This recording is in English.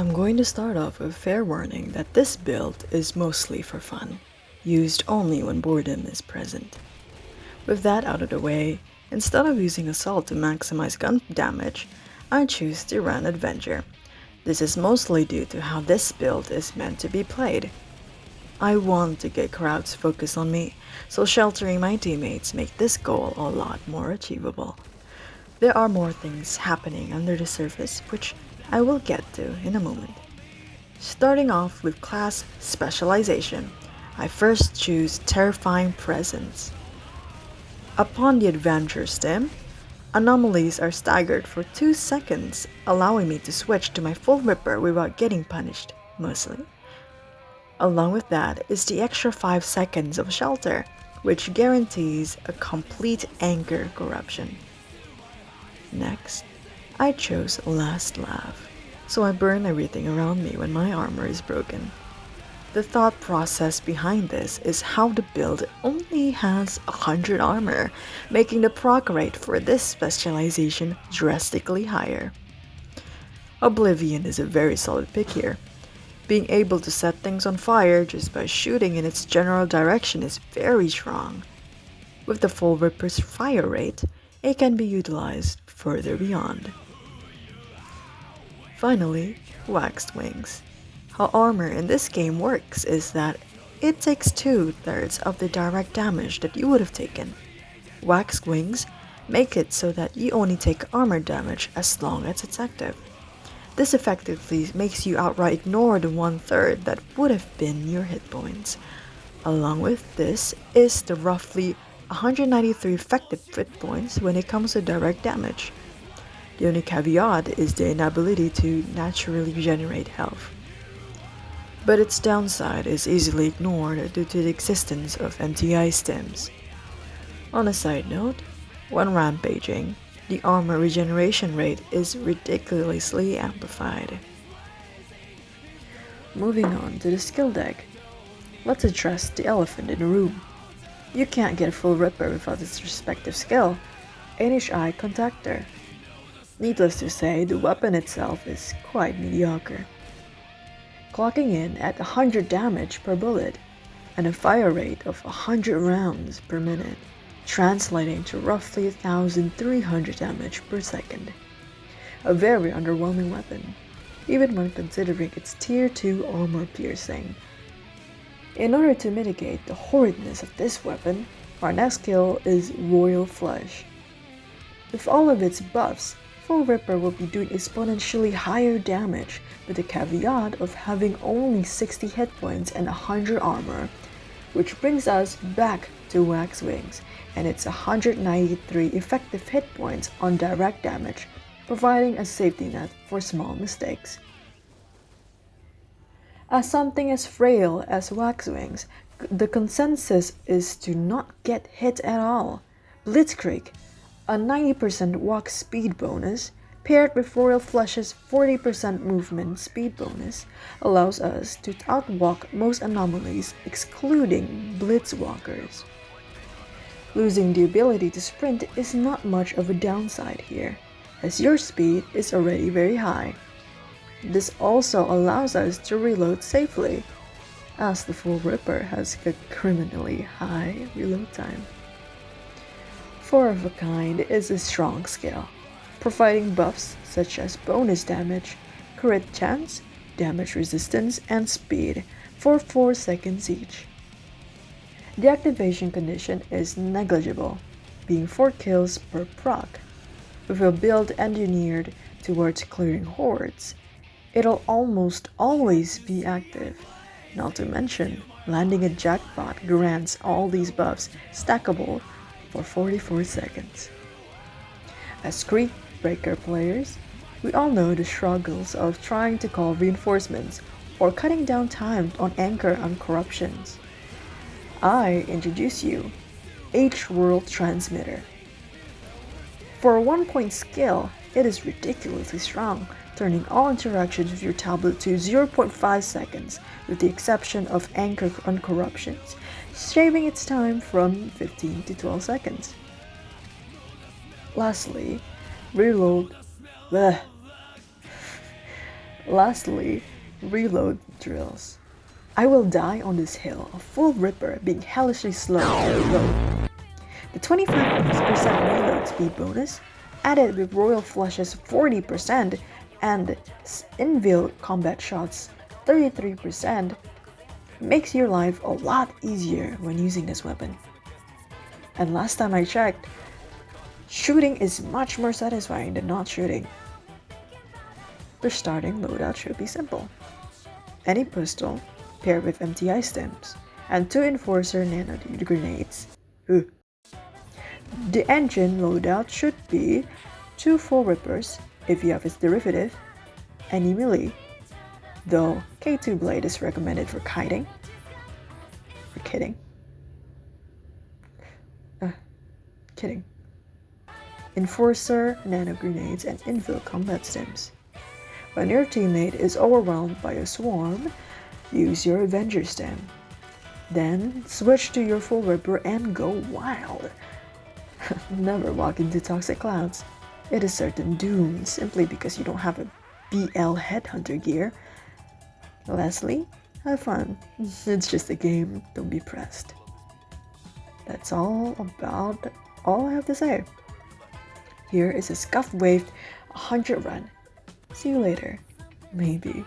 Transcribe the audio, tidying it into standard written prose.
I'm going to start off with a fair warning that this build is mostly for fun, used only when boredom is present. With that out of the way, instead of using assault to maximize gun damage, I choose to run Avenger. This is mostly due to how this build is meant to be played. I want to get crowds focused on me, so sheltering my teammates make this goal a lot more achievable. There are more things happening under the surface, which I will get to in a moment. Starting off with class specialization, I first choose Terrifying Presence. Upon the Avenger stem, anomalies are staggered for 2 seconds, allowing me to switch to my Fullripper without getting punished, mostly. Along with that is the extra 5 seconds of shelter, which guarantees a complete anchor corruption. Next, I chose Last Laugh, so I burn everything around me when my armor is broken. The thought process behind this is how the build only has 100 armor, making the proc rate for this specialization drastically higher. Oblivion is a very solid pick here. Being able to set things on fire just by shooting in its general direction is very strong. With the Fullripper's fire rate, it can be utilized further beyond. Finally, Waxed Wings. How armor in this game works is that it takes 2/3 of the direct damage that you would have taken. Waxed Wings make it so that you only take armor damage as long as it's active. This effectively makes you outright ignore the 1/3 that would have been your hit points. Along with this is the roughly 193 effective hit points when it comes to direct damage. The only caveat is the inability to naturally regenerate health. But its downside is easily ignored due to the existence of MTI stems. On a side note, when rampaging, the armor regeneration rate is ridiculously amplified. Moving on to the skill deck, let's address the elephant in the room. You can't get a Fullripper without its respective skill, NHI Contactor. Needless to say, the weapon itself is quite mediocre. Clocking in at 100 damage per bullet and a fire rate of 100 rounds per minute, translating to roughly 1,300 damage per second. A very underwhelming weapon, even when considering its tier 2 armor piercing. In order to mitigate the horridness of this weapon, our next skill is Royal Flush. With all of its buffs, Fullripper will be doing exponentially higher damage, with the caveat of having only 60 hit points and 100 armor, which brings us back to Wax Wings and its 193 effective hit points on direct damage, providing a safety net for small mistakes. As something as frail as Wax Wings, the consensus is to not get hit at all. Blitzkrieg, a 90% walk speed bonus, paired with Royal Flush's 40% movement speed bonus, allows us to outwalk most anomalies excluding Blitzwalkers. Losing the ability to sprint is not much of a downside here, as your speed is already very high. This also allows us to reload safely, as the Fullripper has a criminally high reload time. 4 of a Kind is a strong skill, providing buffs such as bonus damage, crit chance, damage resistance, and speed for 4 seconds each. The activation condition is negligible, being 4 kills per proc. With a build engineered towards clearing hordes, it'll almost always be active. Not to mention, landing a jackpot grants all these buffs stackable for 44 seconds. As Creedbreaker players, we all know the struggles of trying to call reinforcements or cutting down time on anchor on corruptions. I introduce you H-World Transmitter. For a 1-point skill, it is ridiculously strong, turning all interactions with your tablet to 0.5 seconds, with the exception of anchor on corruptions, shaving its time from 15 to 12 seconds. Lastly, reload Lastly, reload drills. I will die on this hill, a Fullripper being hellishly slow to reload. The 25% reload speed bonus, added with Royal Flush's 40% and inbuilt combat shots 33%, makes your life a lot easier when using this weapon. And last time I checked, shooting is much more satisfying than not shooting. The starting loadout should be simple. Any pistol paired with MTI stems and 2 Enforcer nano grenades. Ooh. The engine loadout should be 2 Fullrippers if you have its derivative, any melee, though K2 blade is recommended for kiting. For kidding. Kidding. Enforcer, nano grenades, and infill combat stems. When your teammate is overwhelmed by a swarm, use your Avenger stem. Then switch to your Fullripper and go wild. Never walk into toxic clouds. It is certain doom simply because you don't have a BL headhunter gear. Lastly, have fun. It's just a game, don't be pressed. That's all I have to say. Here is a scuff waved 100 run. See you later. Maybe.